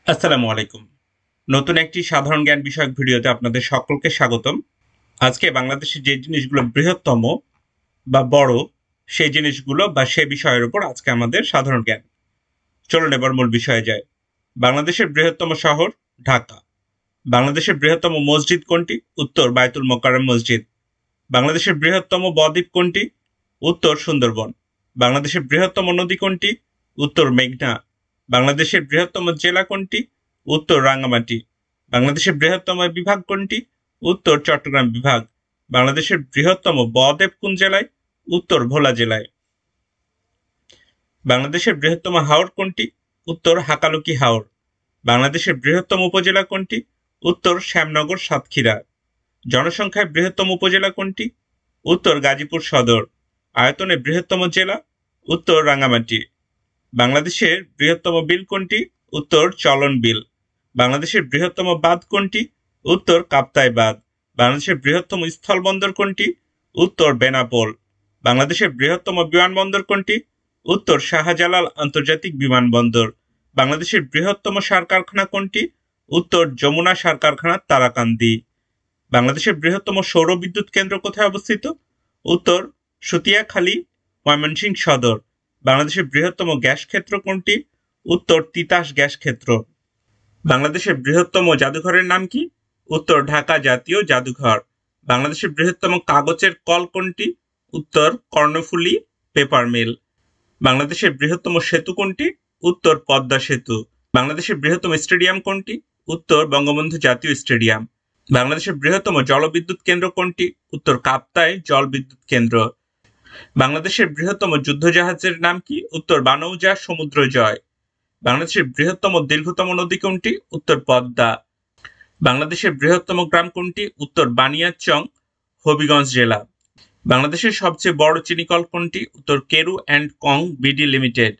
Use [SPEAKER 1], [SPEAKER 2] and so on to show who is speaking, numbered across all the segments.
[SPEAKER 1] আসসালামু আলাইকুম। নতুন একটি সাধারণ জ্ঞান বিষয়ক ভিডিওতে আপনাদের সকলকে স্বাগতম। আজকে বাংলাদেশের যে জিনিসগুলো বৃহত্তম বা বড়, সেই জিনিসগুলো বা সে বিষয়ের উপর আজকে আমাদের সাধারণ জ্ঞান। চলুন এবার মূল বিষয়ে যাই। বাংলাদেশের বৃহত্তম শহর ঢাকা। বাংলাদেশের বৃহত্তম মসজিদ কোনটি? উত্তর বায়তুল মোকাররম মসজিদ। বাংলাদেশের বৃহত্তম বদ্বীপ কোনটি? উত্তর সুন্দরবন। বাংলাদেশের বৃহত্তম নদী কোনটি? উত্তর মেঘনা। বাংলাদেশের বৃহত্তম জেলা কোনটি? উত্তর রাঙ্গামাটি। বাংলাদেশের বৃহত্তম বিভাগ কোনটি? উত্তর চট্টগ্রাম বিভাগ। বাংলাদেশের বৃহত্তম বদ্বীপ কোন জেলায়? উত্তর ভোলা জেলায়। বাংলাদেশের বৃহত্তম হাওর কোনটি? উত্তর হাকালুকি হাওর। বাংলাদেশের বৃহত্তম উপজেলা কোনটি? উত্তর শ্যামনগর সাতক্ষীরা। জনসংখ্যায় বৃহত্তম উপজেলা কোনটি? উত্তর গাজীপুর সদর। আয়তনে বৃহত্তম জেলা? উত্তর রাঙ্গামাটি। বাংলাদেশের বৃহত্তম বিল কোনটি? উত্তর চলন বিল। বাংলাদেশের বৃহত্তম বাঁধ কোনটি? উত্তর কাপ্তাই বাঁধ। বাংলাদেশের বৃহত্তম স্থলবন্দর কোনটি? উত্তর বেনাপোল। বাংলাদেশের বৃহত্তম বিমানবন্দর কোনটি? উত্তর শাহজালাল আন্তর্জাতিক বিমানবন্দর। বাংলাদেশের বৃহত্তম সার কারখানা কোনটি? উত্তর যমুনা সার কারখানা তারাকান্দি। বাংলাদেশের বৃহত্তম সৌর বিদ্যুৎ কেন্দ্র কোথায় অবস্থিত? উত্তর সুতিয়াখালী, ময়মনসিংহ সদর। বাংলাদেশের বৃহত্তম গ্যাস ক্ষেত্র কোনটি? উত্তর তিতাস গ্যাস ক্ষেত্র। বাংলাদেশের বৃহত্তম জাদুঘরের নাম কি? উত্তর ঢাকা জাতীয় জাদুঘর। বাংলাদেশের বৃহত্তম কাগজের কল কোনটি? উত্তর কর্ণফুলী পেপার মিল। বাংলাদেশের বৃহত্তম সেতু কোনটি? উত্তর পদ্মা সেতু। বাংলাদেশের বৃহত্তম স্টেডিয়াম কোনটি? উত্তর বঙ্গবন্ধু জাতীয় স্টেডিয়াম। বাংলাদেশের বৃহত্তম জলবিদ্যুৎ কেন্দ্র কোনটি? উত্তর কাপ্তাই জলবিদ্যুৎ কেন্দ্র। বাংলাদেশের বৃহত্তম যুদ্ধজাহাজের নাম কি? উত্তর বানৌজা সমুদ্র জয়। বাংলাদেশের বৃহত্তম দীর্ঘতম নদী কোনটি? উত্তর পদ্মা। বাংলাদেশের বৃহত্তম গ্রাম কোনটি? উত্তর বানিয়াচং, হবিগঞ্জ জেলা। বাংলাদেশের সবচেয়ে বড় চিনিকল কোনটি? উত্তর Carew and Co BD limited.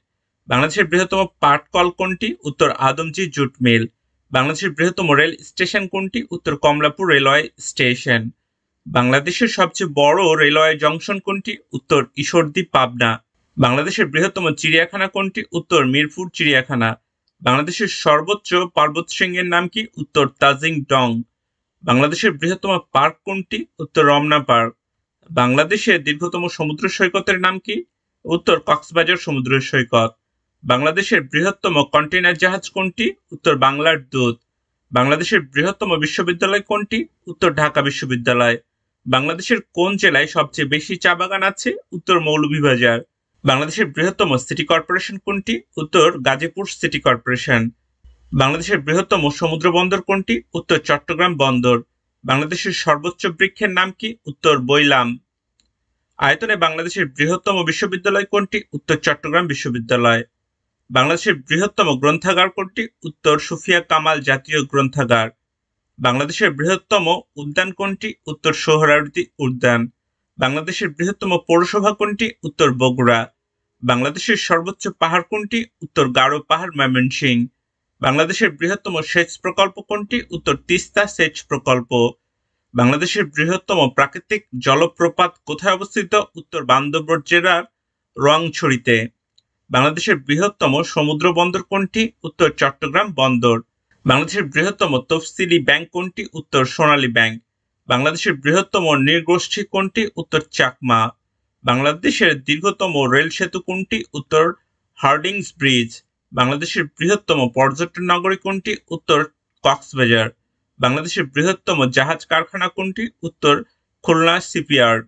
[SPEAKER 1] বাংলাদেশের বৃহত্তম পাট কল কোনটি? উত্তর আদমজি জুট মিল। বাংলাদেশের বৃহত্তম রেল স্টেশন কোনটি? উত্তর কমলাপুর রেলওয়ে স্টেশন। বাংলাদেশের সবচেয়ে বড় রেলওয়ে জংশন কোনটি? উত্তর ঈশ্বরদী পাবনা। বাংলাদেশের বৃহত্তম চিড়িয়াখানা কোনটি? উত্তর মিরপুর চিড়িয়াখানা। বাংলাদেশের সর্বোচ্চ পর্বতশৃঙ্গের নাম কি? উত্তর তাজিং ডং। বাংলাদেশের বৃহত্তম পার্ক কোনটি? উত্তর রমনা পার্ক। বাংলাদেশের দীর্ঘতম সমুদ্র সৈকতের নাম কি? উত্তর কক্সবাজার সমুদ্র সৈকত। বাংলাদেশের বৃহত্তম কন্টেইনার জাহাজ কোনটি? উত্তর বাংলার দূত। বাংলাদেশের বৃহত্তম বিশ্ববিদ্যালয় কোনটি? উত্তর ঢাকা বিশ্ববিদ্যালয়। বাংলাদেশের কোন জেলায় সবচেয়ে বেশি চা বাগান আছে? উত্তর মৌলভীবাজার। বাংলাদেশের বৃহত্তম সিটি কর্পোরেশন কোনটি? উত্তর গাজীপুর সিটি কর্পোরেশন। বাংলাদেশের বৃহত্তম সমুদ্র বন্দর কোনটি? উত্তর চট্টগ্রাম বন্দর। বাংলাদেশের সর্বোচ্চ বৃক্ষের নাম কি? উত্তর বৈলাম। আয়তনে বাংলাদেশের বৃহত্তম বিশ্ববিদ্যালয় কোনটি? উত্তর চট্টগ্রাম বিশ্ববিদ্যালয়। বাংলাদেশের বৃহত্তম গ্রন্থাগার কোনটি? উত্তর সুফিয়া কামাল জাতীয় গ্রন্থাগার। বাংলাদেশের বৃহত্তম উদ্যান কোনটি? উত্তর সোহরাওয়ার্দী উদ্যান। বাংলাদেশের বৃহত্তম পৌরসভা কোনটি? উত্তর বগুড়া। বাংলাদেশের সর্বোচ্চ পাহাড় কোনটি? উত্তর গারো পাহাড়, ময়মনসিংহ। বাংলাদেশের বৃহত্তম সেচ প্রকল্প কোনটি? উত্তর তিস্তা সেচ প্রকল্প। বাংলাদেশের বৃহত্তম প্রাকৃতিক জলপ্রপাত কোথায় অবস্থিত? উত্তর বান্দরবান জেলার রোয়াংছড়িতে। বাংলাদেশের বৃহত্তম সমুদ্র বন্দর কোনটি? উত্তর চট্টগ্রাম বন্দর। বাংলাদেশের বৃহত্তম তফসিলি ব্যাংক কোনটি? উত্তর সোনালী ব্যাংক। বাংলাদেশের বৃহত্তম নৃগোষ্ঠী কোনটি? উত্তর চাকমা। বাংলাদেশের দীর্ঘতম রেল সেতু কোনটি? উত্তর হার্ডিংস ব্রিজ। বাংলাদেশের বৃহত্তম পর্যটন নগরী কোনটি? উত্তর কক্সবাজার। বাংলাদেশের বৃহত্তম জাহাজ কারখানা কোনটি? উত্তর খুলনা শিপইয়ার্ড।